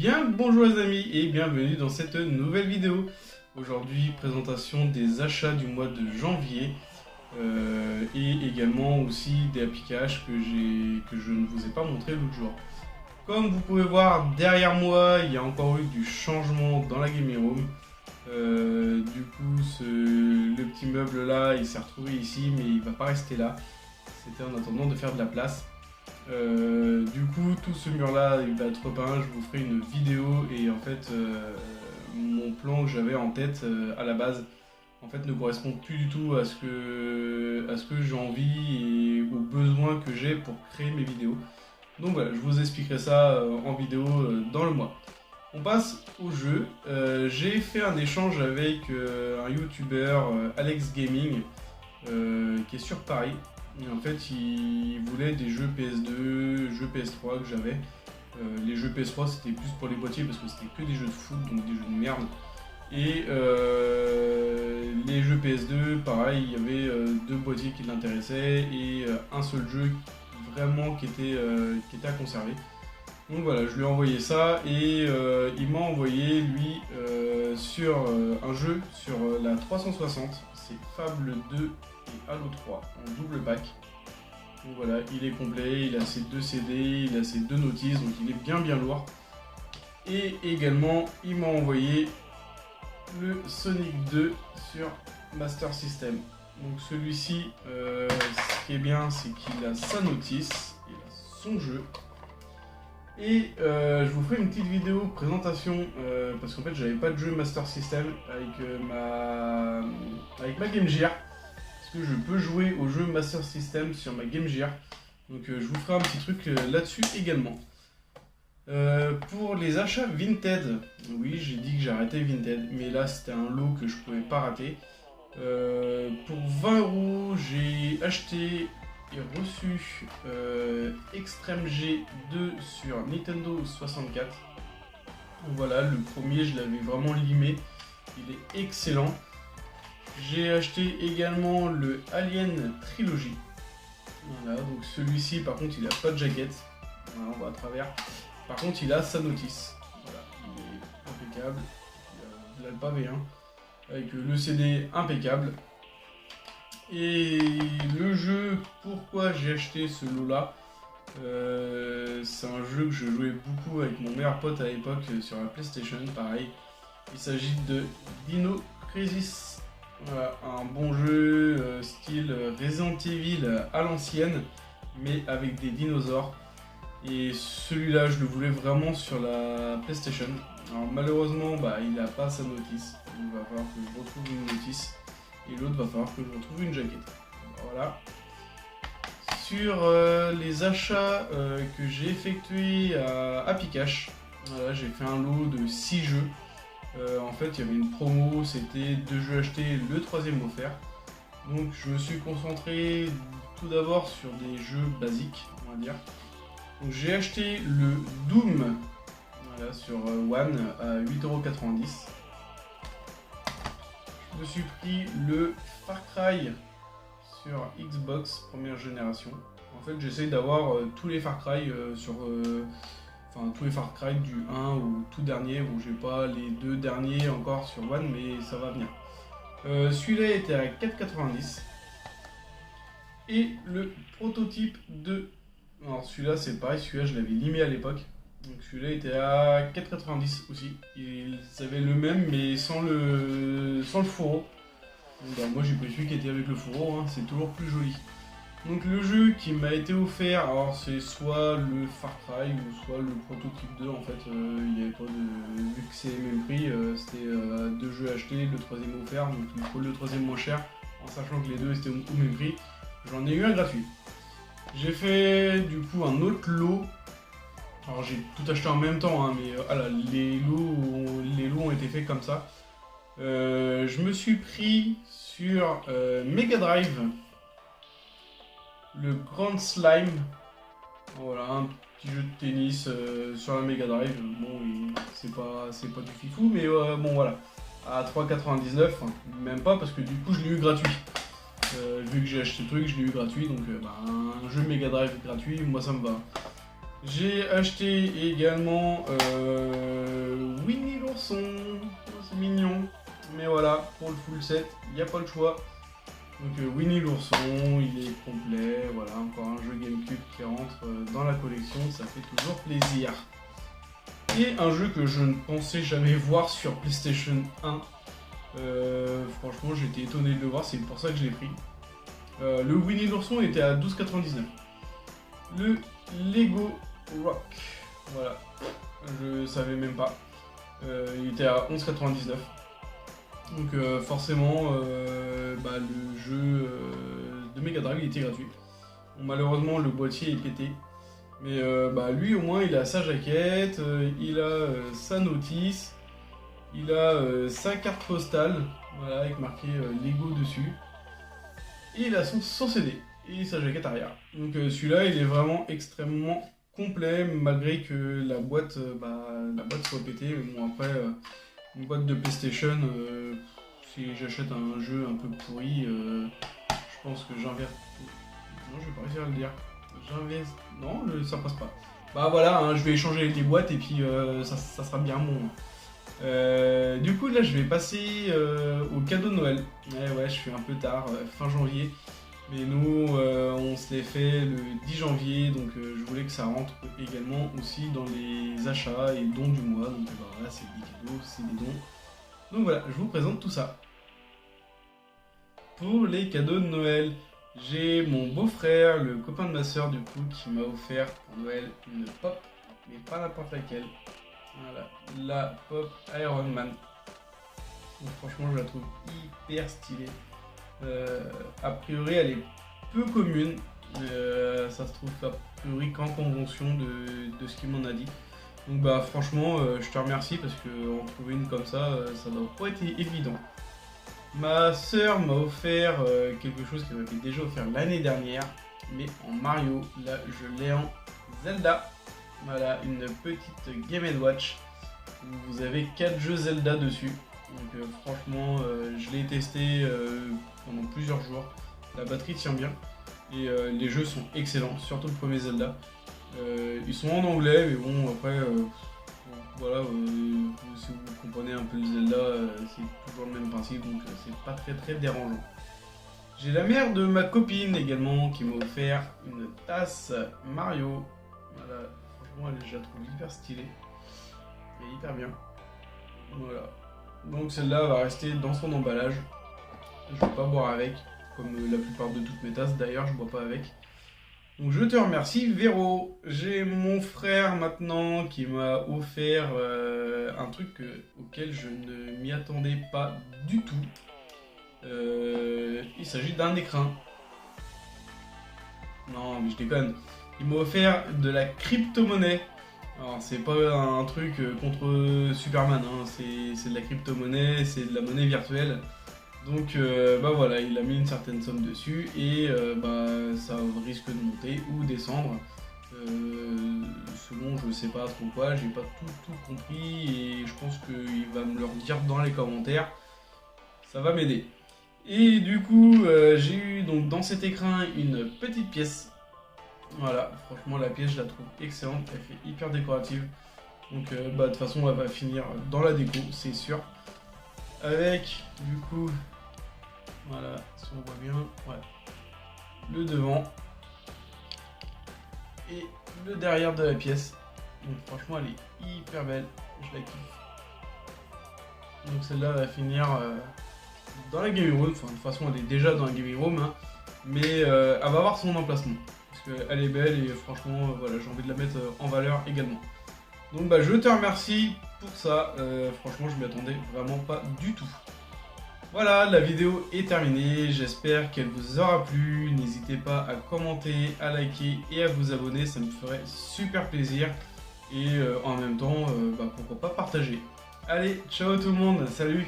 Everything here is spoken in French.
Bien bonjour les amis et bienvenue dans cette nouvelle vidéo. Aujourd'hui présentation des achats du mois de janvier et également aussi des applicages que je ne vous ai pas montré l'autre jour. Comme vous pouvez voir derrière moi, il y a encore eu du changement dans la gaming room. Du coup le petit meuble là il s'est retrouvé ici mais il va pas rester là. C'était en attendant de faire de la place. Du coup tout ce mur là il va être repeint, je vous ferai une vidéo et en fait mon plan que j'avais en tête à la base en fait ne correspond plus du tout à ce que j'ai envie et aux besoins que j'ai pour créer mes vidéos. Donc voilà, je vous expliquerai ça en vidéo dans le mois. On passe au jeu. J'ai fait un échange avec un youtubeur Alex Gaming qui est sur Paris. Et en fait, il voulait des jeux PS2, jeux PS3 que j'avais. Les jeux PS3 c'était plus pour les boîtiers parce que c'était que des jeux de foot, donc des jeux de merde. Et les jeux PS2, pareil, il y avait deux boîtiers qui l'intéressaient et un seul jeu vraiment qui était à conserver. Donc voilà, je lui ai envoyé ça et il m'a envoyé lui sur un jeu sur la 360, c'est Fable 2 et Halo 3 en double pack. Donc voilà, il est complet, il a ses deux CD, il a ses deux notices, donc il est bien lourd. Et également, il m'a envoyé le Sonic 2 sur Master System. Donc celui-ci, ce qui est bien, c'est qu'il a sa notice, il a son jeu. Et je vous ferai une petite vidéo présentation parce qu'en fait j'avais pas de jeu Master System avec ma Game Gear. Parce que je peux jouer au jeu Master System sur ma Game Gear. Donc je vous ferai un petit truc là-dessus également. Pour les achats Vinted, oui j'ai dit que j'arrêtais Vinted, mais là c'était un lot que je pouvais pas rater. Pour 20 €, j'ai acheté et reçu Extreme G2 sur Nintendo 64. Donc voilà, le premier je l'avais vraiment limé, il est excellent. J'ai acheté également le Alien Trilogy. Voilà, donc celui-ci par contre il a pas de jaquette. Voilà, on va à travers. Par contre il a sa notice. Voilà, il est impeccable. Il a le pavé, hein, avec le CD impeccable. Et le jeu, pourquoi j'ai acheté ce lot là, c'est un jeu que je jouais beaucoup avec mon meilleur pote à l'époque sur la PlayStation, pareil. Il s'agit de Dino Crisis. Voilà, un bon jeu style Resident Evil à l'ancienne, mais avec des dinosaures. Et celui-là, je le voulais vraiment sur la PlayStation. Alors malheureusement, il n'a pas sa notice. Il va falloir que je retrouve une notice. Et l'autre va falloir que je retrouve une jaquette. Voilà. Sur les achats que j'ai effectués à Happy Cash, voilà, j'ai fait un lot de 6 jeux. En fait, il y avait une promo, c'était 2 jeux achetés, le 3e offert. Donc, je me suis concentré tout d'abord sur des jeux basiques, on va dire. Donc, j'ai acheté le Doom voilà, sur One à 8,90 €. Je me suis pris le Far Cry sur Xbox première génération. En fait, j'essaye d'avoir tous les Far Cry tous les Far Cry du 1 au tout dernier. Bon, j'ai pas les 2 derniers encore sur One, mais ça va venir. Celui-là était à 4,90 €. Et le prototype de... Alors celui-là c'est pareil, celui-là je l'avais limé à l'époque. Donc celui-là était à 4,90 € aussi. Ils avaient le même mais sans le fourreau. Donc, moi j'ai pris celui qui était avec le fourreau, hein, c'est toujours plus joli. Donc le jeu qui m'a été offert, alors c'est soit le Far Cry ou soit le prototype 2 en fait. Il n'y avait pas de... Vu que c'est le même prix, c'était 2 jeux achetés, le 3e offert, donc il me faut le 3e moins cher, en sachant que les deux étaient au même prix. J'en ai eu un gratuit. J'ai fait du coup un autre lot. Alors j'ai tout acheté en même temps, hein, mais voilà, les lots ont été faits comme ça. Je me suis pris sur Mega Drive le Grand Slime. Voilà, un petit jeu de tennis sur la Mega Drive. Bon, c'est pas du fifou, mais bon voilà. À 3,99 €, même pas parce que du coup je l'ai eu gratuit. Vu que j'ai acheté le truc, je l'ai eu gratuit, donc un jeu Mega Drive gratuit, moi ça me va. J'ai acheté également Winnie l'ourson, oh, c'est mignon, mais voilà, pour le full set, il n'y a pas le choix. Donc Winnie l'ourson, il est complet, voilà, encore un jeu GameCube qui rentre dans la collection, ça fait toujours plaisir. Et un jeu que je ne pensais jamais voir sur PlayStation 1, franchement j'étais étonné de le voir, c'est pour ça que je l'ai pris. Le Winnie l'ourson était à 12,99. Le Lego Rock, voilà, je savais même pas, il était à 11,99. Donc forcément, le jeu de Mega Drive il était gratuit. Bon, malheureusement le boîtier est pété, mais lui au moins il a sa jaquette, il a sa notice, il a sa carte postale, voilà, avec marqué Lego dessus, et il a son CD et sa jaquette arrière. Donc celui-là il est vraiment extrêmement complet, malgré que la boîte soit pétée. Bon après une boîte de PlayStation, si j'achète un jeu un peu pourri, je pense que j'inverse. Non, je vais pas réussir à le dire. J'inverse. Non, ça passe pas. Bah voilà, hein, je vais échanger les boîtes et puis ça sera bien bon. Du coup, là, je vais passer au cadeau de Noël. Ouais, je suis un peu tard, fin janvier. Mais nous, on se les fait le 10 janvier, donc je voulais que ça rentre également aussi dans les achats et dons du mois. Donc voilà, c'est des cadeaux, c'est des dons. Donc voilà, je vous présente tout ça. Pour les cadeaux de Noël, j'ai mon beau-frère, le copain de ma soeur du coup, qui m'a offert pour Noël une pop, mais pas n'importe laquelle. Voilà, la pop Iron Man. Donc franchement, je la trouve hyper stylée. A priori elle est peu commune, ça se trouve a priori qu'en convention de ce qu'il m'en a dit. Donc bah franchement je te remercie parce que en trouver une comme ça doit pas être évident. Ma soeur m'a offert quelque chose qu'elle m'avait déjà offert l'année dernière, mais en Mario. Là je l'ai en Zelda. Voilà, une petite Game & Watch. Vous avez 4 jeux Zelda dessus. Donc franchement je l'ai testé pendant plusieurs jours, la batterie tient bien et les jeux sont excellents, surtout le premier Zelda. Ils sont en anglais mais bon après voilà, si vous comprenez un peu le Zelda, c'est toujours le même principe, donc c'est pas très dérangeant. J'ai la mère de ma copine également qui m'a offert une tasse Mario. Voilà, franchement je la trouve hyper stylée et hyper bien. Voilà. Donc celle-là va rester dans son emballage. Je ne vais pas boire avec, comme la plupart de toutes mes tasses d'ailleurs, je bois pas avec. Donc je te remercie Véro. J'ai mon frère maintenant qui m'a offert un truc auquel je ne m'y attendais pas du tout. Il s'agit d'un écrin. Non mais je déconne. Il m'a offert de la crypto-monnaie. Alors c'est pas un truc contre Superman, hein. C'est de la crypto-monnaie, c'est de la monnaie virtuelle. Donc voilà, il a mis une certaine somme dessus et ça risque de monter ou descendre. Selon je sais pas trop quoi, j'ai pas tout compris et je pense qu'il va me le redire dans les commentaires. Ça va m'aider. Et du coup j'ai eu donc dans cet écrin une petite pièce. Voilà, franchement la pièce je la trouve excellente, elle fait hyper décorative. Donc de toute façon elle va finir dans la déco, c'est sûr. Avec du coup, voilà, si on voit bien, ouais, le devant et le derrière de la pièce. Donc franchement elle est hyper belle, je la kiffe. Donc celle-là va finir dans la gaming room, enfin de toute façon elle est déjà dans la gaming room, hein, mais elle va avoir son emplacement. Parce qu'elle est belle et franchement voilà, j'ai envie de la mettre en valeur également. Donc je te remercie pour ça, franchement je m'y attendais vraiment pas du tout. Voilà, la vidéo est terminée, j'espère qu'elle vous aura plu, n'hésitez pas à commenter, à liker et à vous abonner, ça me ferait super plaisir. Et en même temps, pourquoi pas partager. Allez, ciao tout le monde, salut!